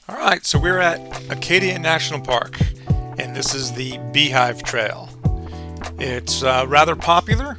Alright, so we're at Acadia National Park, and this is the Beehive Trail. It's rather popular,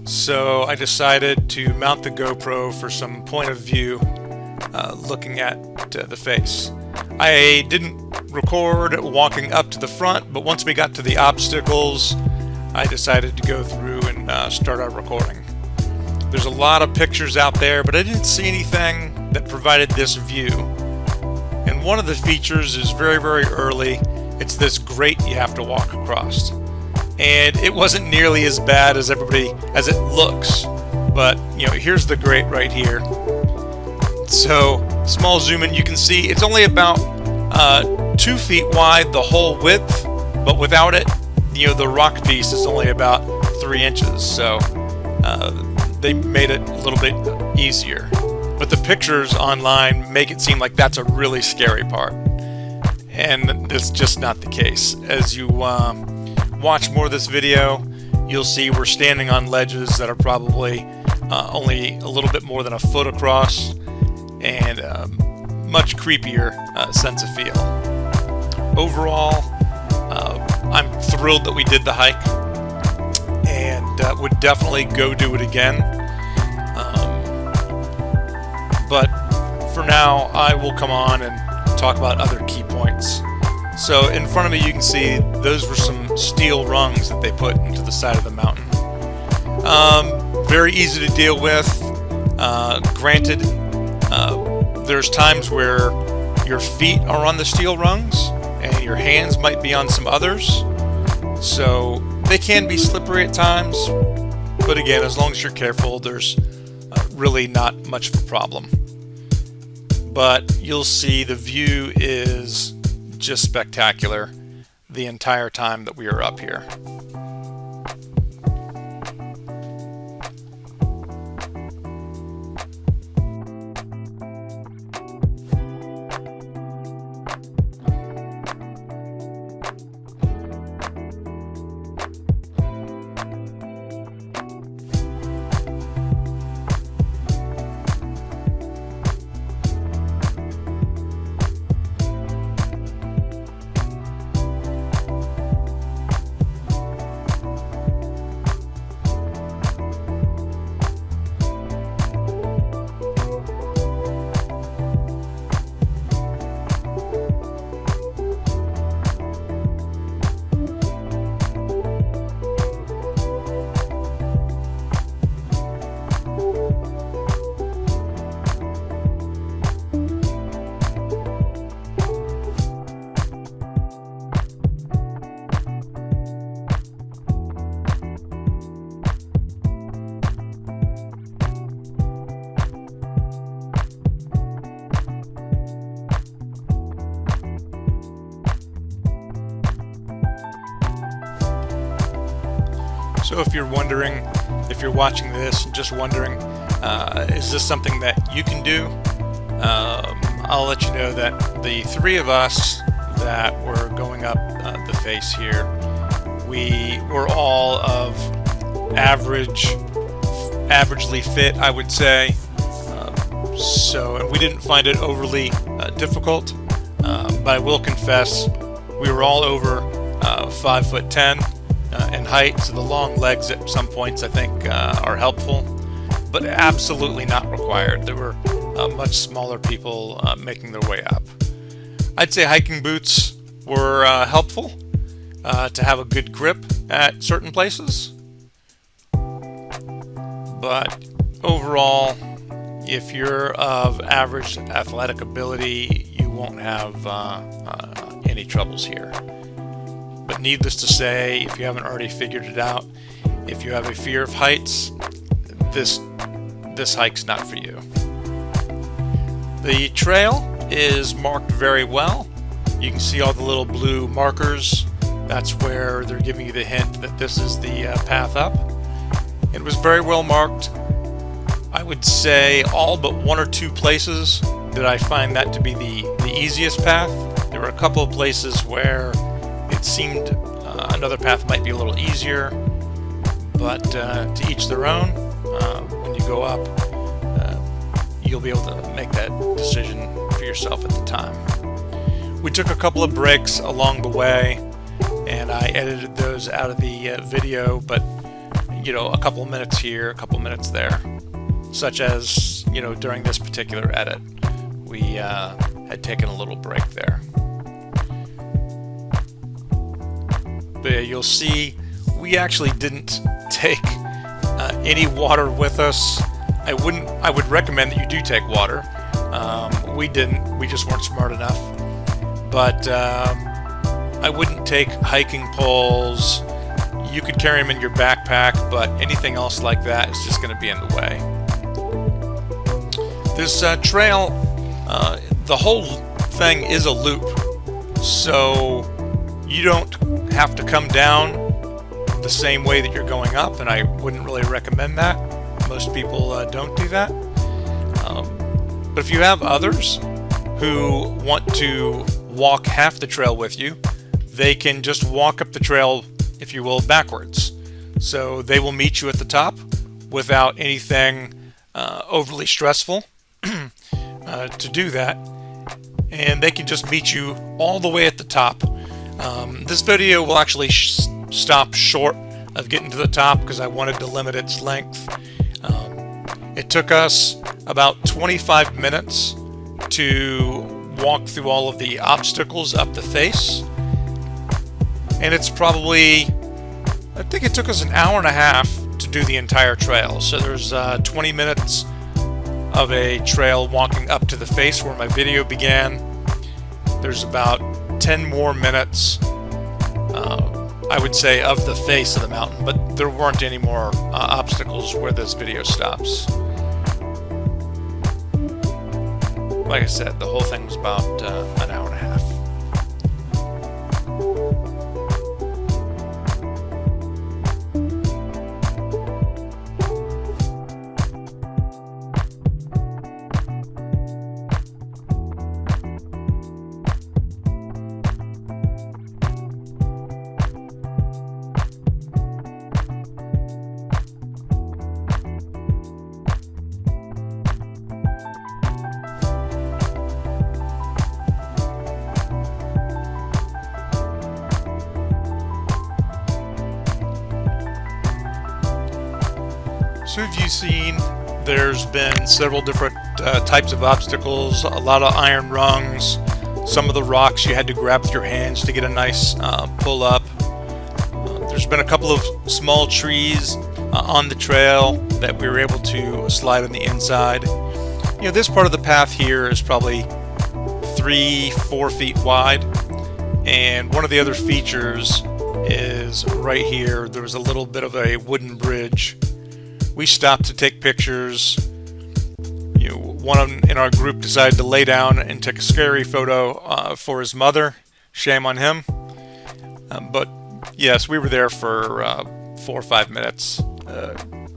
so I decided to mount the GoPro for some point of view looking at the face. I didn't record walking up to the front, but once we got to the obstacles, I decided to go through and start our recording. There's a lot of pictures out there, but I didn't see anything that provided this view. And one of the features is very, very early. It's this grate you have to walk across. And it wasn't nearly as bad as it looks. But, here's the grate right here. So, small zoom in, you can see it's only about 2 feet wide, the whole width. But without it, the rock piece is only about 3 inches. So, they made it a little bit easier. But the pictures online make it seem like that's a really scary part. And that's just not the case. As you watch more of this video, you'll see we're standing on ledges that are probably only a little bit more than a foot across, and much creepier sense of feel. Overall, I'm thrilled that we did the hike, and would definitely go do it again. But for now, I will come on and talk about other key points. So in front of me, you can see those were some steel rungs that they put into the side of the mountain. Very easy to deal with. Granted, there's times where your feet are on the steel rungs and your hands might be on some others. So they can be slippery at times. But again, as long as you're careful, there's really not much of a problem. But you'll see the view is just spectacular the entire time that we are up here. So if you're wondering, if you're watching this and just wondering, is this something that you can do? I'll let you know that the 3 of us that were going up the face here, we were all of averagely fit, I would say. And we didn't find it overly difficult, but I will confess we were all over 5'10" in height, so the long legs at some points I think are helpful, but absolutely not required. There were much smaller people making their way up. I'd say hiking boots were helpful to have a good grip at certain places, but overall, if you're of average athletic ability, you won't have any troubles here. But needless to say, if you haven't already figured it out, if you have a fear of heights, this hike's not for you. The trail is marked very well. You can see all the little blue markers. That's where they're giving you the hint that this is the path up. It was very well marked. I would say all but 1 or 2 places did I find that to be the easiest path. There were a couple of places where it seemed another path might be a little easier, but to each their own. When you go up, you'll be able to make that decision for yourself at the time. We took a couple of breaks along the way, and I edited those out of the video, but a couple of minutes here, a couple of minutes there, such as during this particular edit, we had taken a little break there. But yeah, you'll see we actually didn't take any water with us. I would recommend that you do take water. We didn't. We just weren't smart enough. But I wouldn't take hiking poles. You could carry them in your backpack, but anything else like that is just going to be in the way. This trail, the whole thing is a loop, so you don't have to come down the same way that you're going up, and I wouldn't really recommend that. Most people don't do that. But if you have others who want to walk half the trail with you, they can just walk up the trail, if you will, backwards. So they will meet you at the top without anything overly stressful to do that, and they can just meet you all the way at the top. This video will actually stop short of getting to the top because I wanted to limit its length. It took us about 25 minutes to walk through all of the obstacles up the face, and it's probably, I think it took us an hour and a half to do the entire trail. So there's 20 minutes of a trail walking up to the face where my video began. There's about 10 more minutes, I would say, of the face of the mountain, but there weren't any more obstacles where this video stops. Like I said, the whole thing was about an hour and a half. So have you seen, there's been several different types of obstacles, a lot of iron rungs, some of the rocks you had to grab with your hands to get a nice pull up. There's been a couple of small trees on the trail that we were able to slide on the inside. This part of the path here is probably 3-4 feet wide, and one of the other features is right here. There was a little bit of a wooden bridge. We stopped to take pictures. One in our group decided to lay down and take a scary photo for his mother. Shame on him. But yes, we were there for 4 or 5 minutes,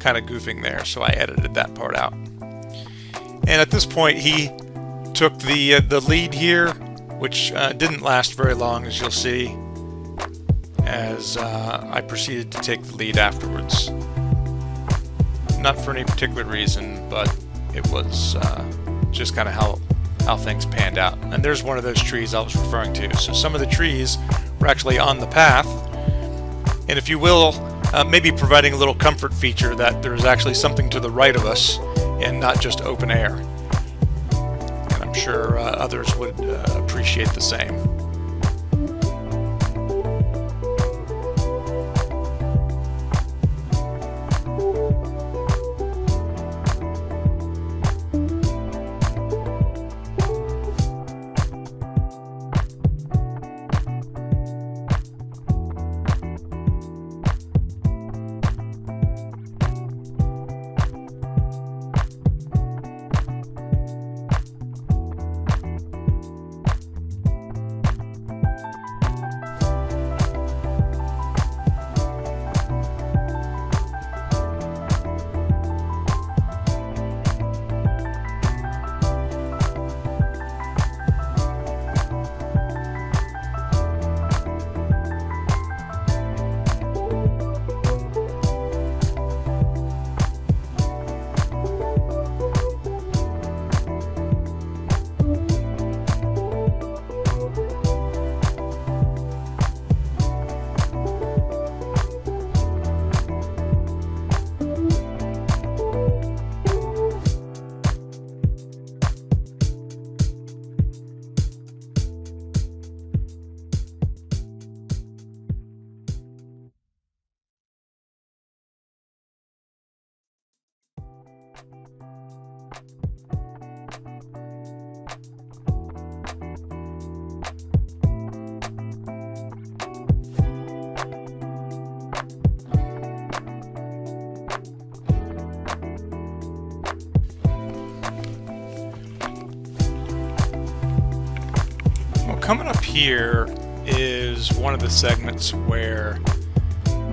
kind of goofing there, so I edited that part out. And at this point, he took the lead here, which didn't last very long, as you'll see, as I proceeded to take the lead afterwards. Not for any particular reason, but it was just kind of how things panned out. And there's one of those trees I was referring to. So some of the trees were actually on the path, and if you will, maybe providing a little comfort feature that there's actually something to the right of us and not just open air. And I'm sure others would appreciate the same. coming up here is one of the segments where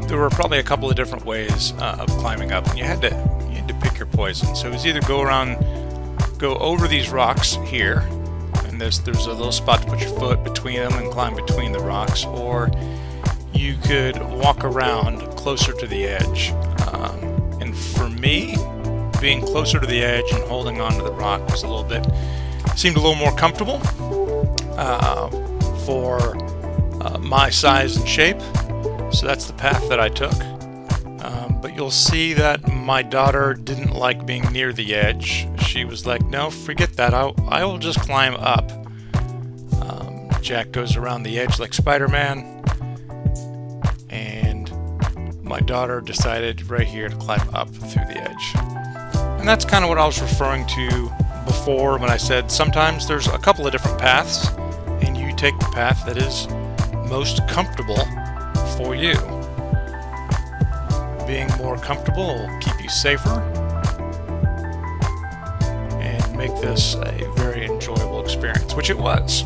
there were probably a couple of different ways of climbing up, and you had to pick your poison. So it was either go over these rocks here, and there's a little spot to put your foot between them and climb between the rocks, or you could walk around closer to the edge. And for me, being closer to the edge and holding onto the rock was seemed a little more comfortable for my size and shape. So that's the path that I took. But you'll see that my daughter didn't like being near the edge. She was like, no, forget that. I will just climb up. Jack goes around the edge like Spider-Man. And my daughter decided right here to climb up through the edge. And that's kind of what I was referring to before when I said sometimes there's a couple of different paths, and you take the path that is most comfortable for you. Being more comfortable will keep you safer and make this a very enjoyable experience, which it was.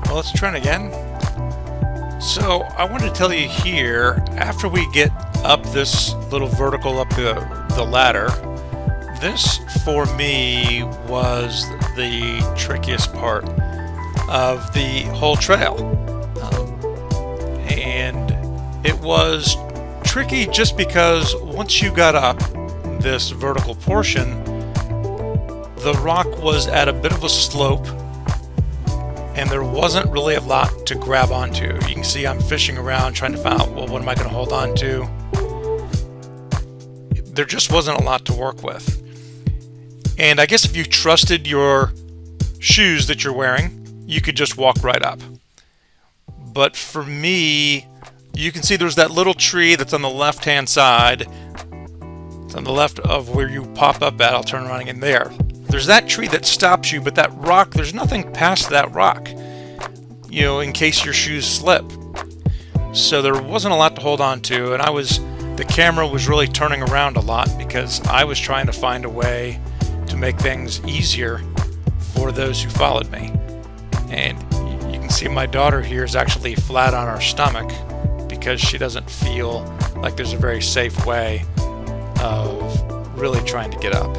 Well, let's try it again. So I wanted to tell you here, after we get up this little vertical up the ladder, this for me was the trickiest part of the whole trail. And it was tricky just because once you got up this vertical portion, the rock was at a bit of a slope, and there wasn't really a lot to grab onto. You can see I'm fishing around trying to find out, well, what am I going to hold on to? There just wasn't a lot to work with. And I guess if you trusted your shoes that you're wearing, you could just walk right up. But for me, you can see there's that little tree that's on the left-hand side. It's on the left of where you pop up at. I'll turn around in there. There's that tree that stops you, but that rock, there's nothing past that rock, you know, in case your shoes slip. So there wasn't a lot to hold on to, and the camera was really turning around a lot because I was trying to find a way to make things easier for those who followed me. And you can see my daughter here is actually flat on her stomach because she doesn't feel like there's a very safe way of really trying to get up.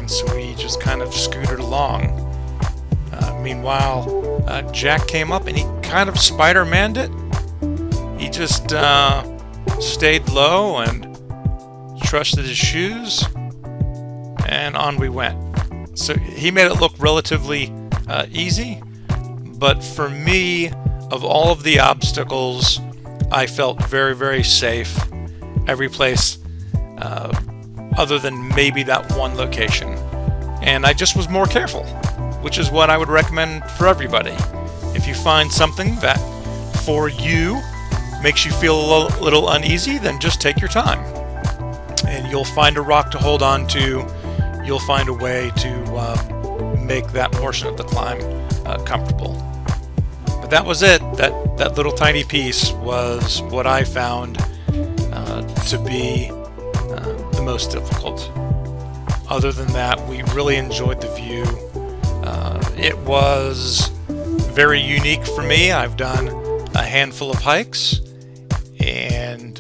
So we just kind of scooted along. Meanwhile, Jack came up and he kind of Spider-Man'd it. He just stayed low and trusted his shoes, and on we went. So he made it look relatively easy, but for me, of all of the obstacles, I felt very, very safe. Every place other than maybe that one location. And I just was more careful, which is what I would recommend for everybody. If you find something that for you makes you feel a little uneasy, then just take your time. And you'll find a rock to hold on to. You'll find a way to make that portion of the climb comfortable. But that was it. That little tiny piece was what I found to be the most difficult. Other than that, we really enjoyed the view. It was very unique for me. I've done a handful of hikes, and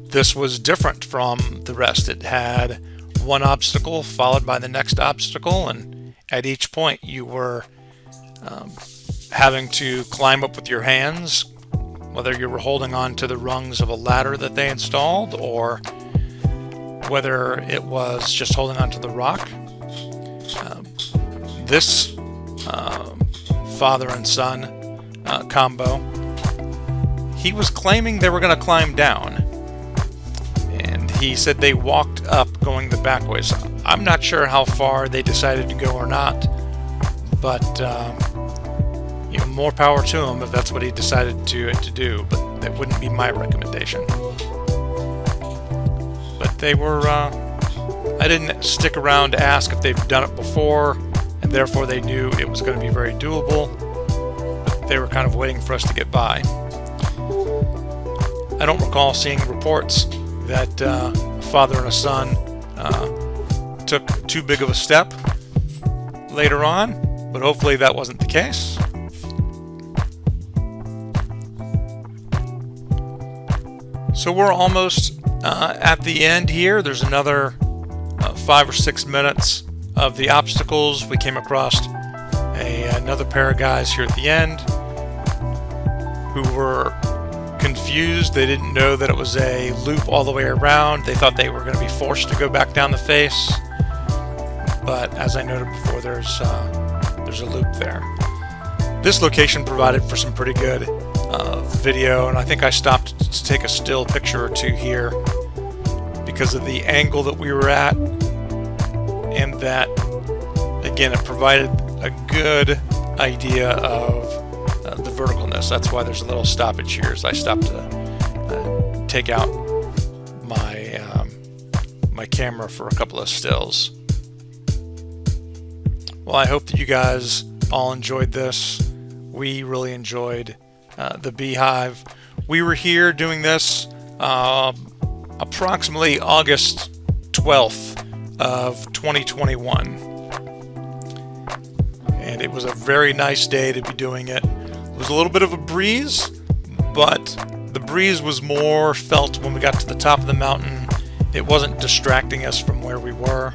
this was different from the rest. It had one obstacle followed by the next obstacle, and at each point you were having to climb up with your hands, whether you were holding on to the rungs of a ladder that they installed or whether it was just holding on to the rock. This father and son combo, he was claiming they were going to climb down, and he said they walked up going the back way. So I'm not sure how far they decided to go or not, but more power to him if that's what he decided to do, but that wouldn't be my recommendation. But they were, I didn't stick around to ask if they've done it before, and therefore they knew it was going to be very doable, but they were kind of waiting for us to get by. I don't recall seeing reports that a father and a son took too big of a step later on, but hopefully that wasn't the case. So we're almost at the end here. There's another 5 or 6 minutes of the obstacles. We came across another pair of guys here at the end who were confused. They didn't know that it was a loop all the way around. They thought they were going to be forced to go back down the face. But as I noted before, there's a loop there. This location provided for some pretty good video, and I think I stopped to take a still picture or two here because of the angle that we were at, and that again it provided a good idea of the verticalness. That's why there's a little stoppage here, as I stopped to take out my camera for a couple of stills. Well, I hope that you guys all enjoyed this. We really enjoyed the Beehive. We were here doing this approximately August 12th of 2021. And it was a very nice day to be doing it. It was a little bit of a breeze, but the breeze was more felt when we got to the top of the mountain. It wasn't distracting us from where we were.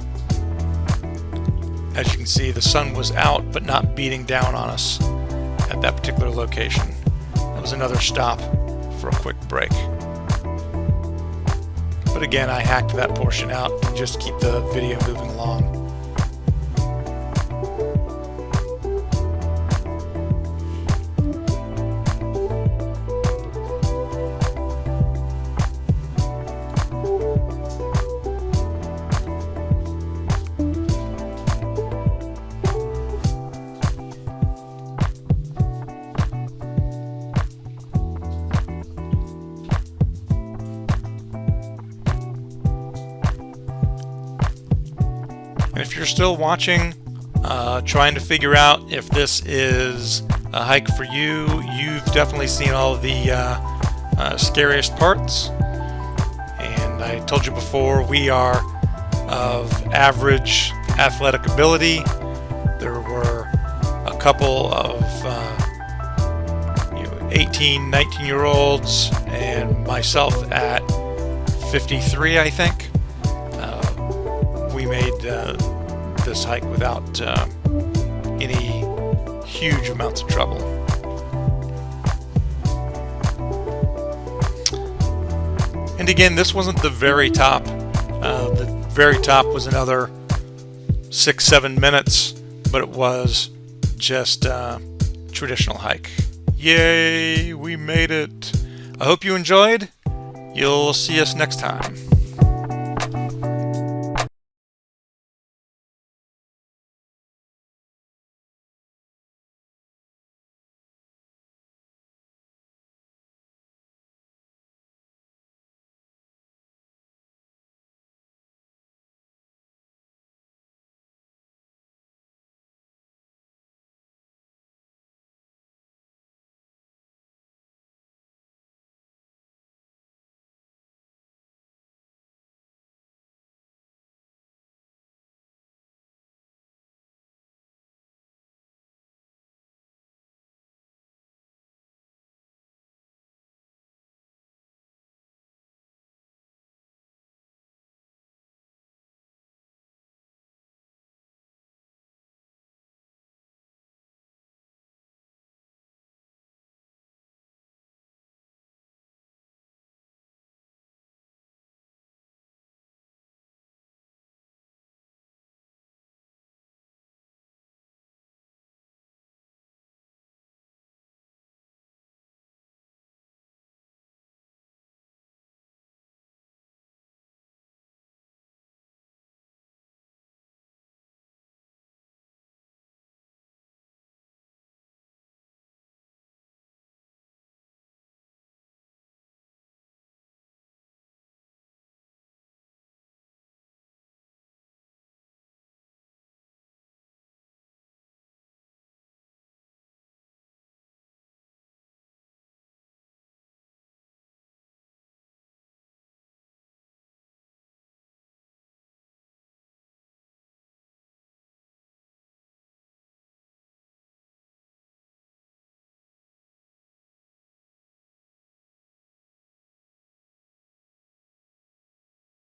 As you can see, the sun was out, but not beating down on us at that particular location. That was another stop for a quick break. But again, I hacked that portion out to just keep the video moving along. And if you're still watching, trying to figure out if this is a hike for you, you've definitely seen all of the scariest parts. And I told you before, we are of average athletic ability. There were a couple of 18, 19-year-olds and myself at 53, I think. We made this hike without any huge amounts of trouble. And again, this wasn't the very top. The very top was another 6-7 minutes, but it was just a traditional hike. Yay, we made it. I hope you enjoyed. You'll see us next time.